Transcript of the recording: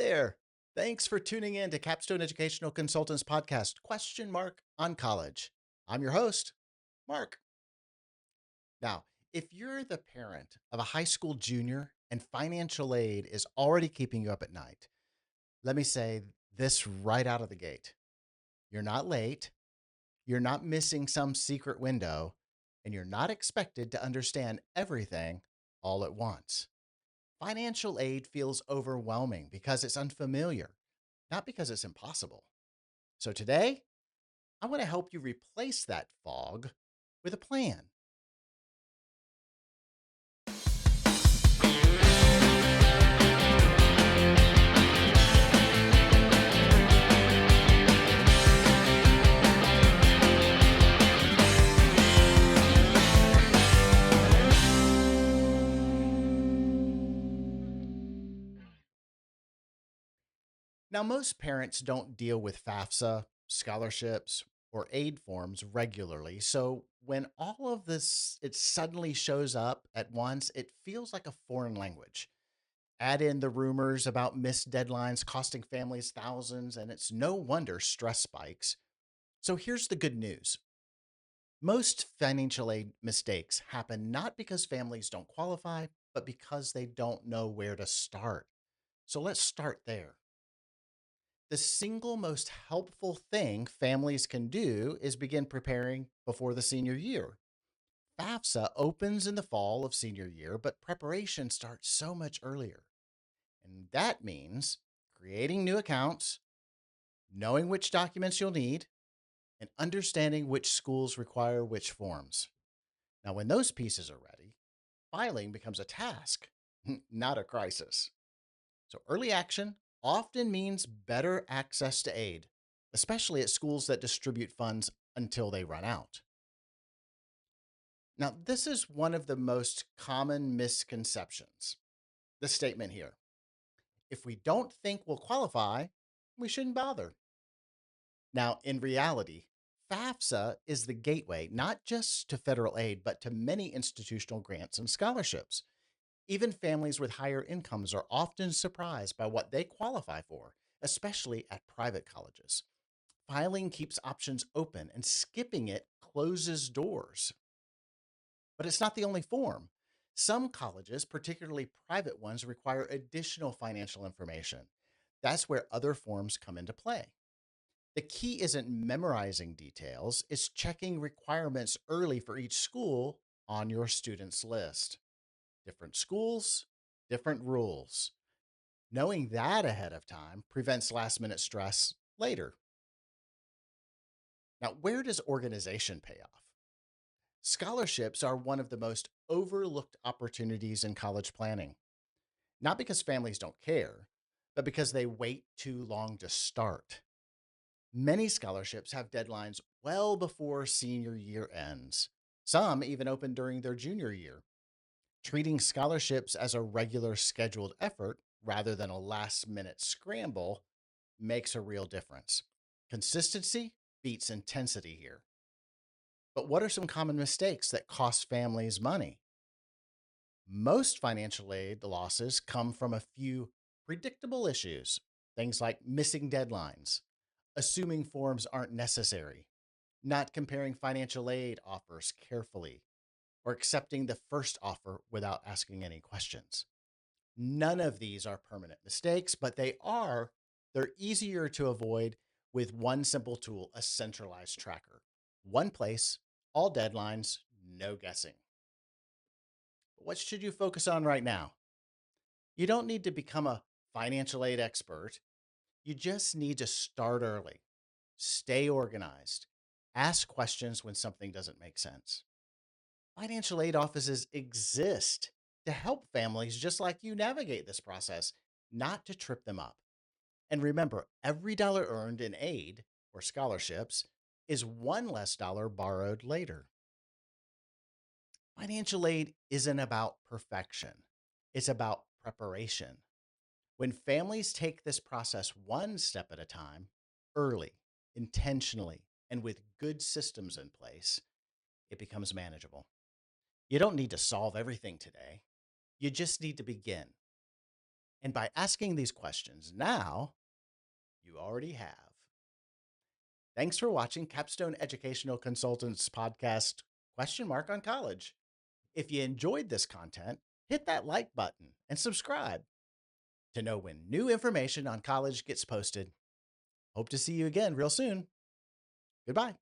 Hi there. Thanks for tuning in to Capstone Educational Consultants podcast, question mark on college. I'm your host, Mark. Now, if you're the parent of a high school junior and financial aid is already keeping you up at night, let me say this right out of the gate. You're not late, you're not missing some secret window, and you're not expected to understand everything all at once. Financial aid feels overwhelming because it's unfamiliar, not because it's impossible. So today, I want to help you replace that fog with a plan. Now, most parents don't deal with FAFSA, scholarships, or aid forms regularly. So when all of this it suddenly shows up at once, it feels like a foreign language. Add in the rumors about missed deadlines costing families thousands, and it's no wonder stress spikes. So here's the good news. Most financial aid mistakes happen not because families don't qualify, but because they don't know where to start. So let's start there. The single most helpful thing families can do is begin preparing before the senior year. FAFSA opens in the fall of senior year, but preparation starts so much earlier. And that means creating new accounts, knowing which documents you'll need, and understanding which schools require which forms. Now, when those pieces are ready, filing becomes a task, not a crisis. So early action often means better access to aid, especially at schools that distribute funds until they run out. Now, this is one of the most common misconceptions. The statement here: if we don't think we'll qualify, we shouldn't bother. Now, in reality, FAFSA is the gateway not just to federal aid, but to many institutional grants and scholarships. Even families with higher incomes are often surprised by what they qualify for, especially at private colleges. Filing keeps options open, and skipping it closes doors. But it's not the only form. Some colleges, particularly private ones, require additional financial information. That's where other forms come into play. The key isn't memorizing details, it's checking requirements early for each school on your student's list. Different schools, different rules. Knowing that ahead of time prevents last minute stress later. Now, where does organization pay off? Scholarships are one of the most overlooked opportunities in college planning, not because families don't care, but because they wait too long to start. Many scholarships have deadlines well before senior year ends. Some even open during their junior year. Treating scholarships as a regular scheduled effort rather than a last minute scramble makes a real difference. Consistency beats intensity here. But what are some common mistakes that cost families money? Most financial aid losses come from a few predictable issues, things like missing deadlines, assuming forms aren't necessary, not comparing financial aid offers carefully, or accepting the first offer without asking any questions. None of these are permanent mistakes, but they're easier to avoid with one simple tool, a centralized tracker. One place, all deadlines, no guessing. What should you focus on right now? You don't need to become a financial aid expert. You just need to start early, stay organized, ask questions when something doesn't make sense. Financial aid offices exist to help families just like you navigate this process, not to trip them up. And remember, every dollar earned in aid or scholarships is one less dollar borrowed later. Financial aid isn't about perfection, it's about preparation. When families take this process one step at a time, early, intentionally, and with good systems in place, it becomes manageable. You don't need to solve everything today. You just need to begin. And by asking these questions now, you already have. Thanks for watching Capstone Educational Consultants podcast on college. If you enjoyed this content, hit that like button and subscribe to know when new information on college gets posted. Hope to see you again real soon. Goodbye.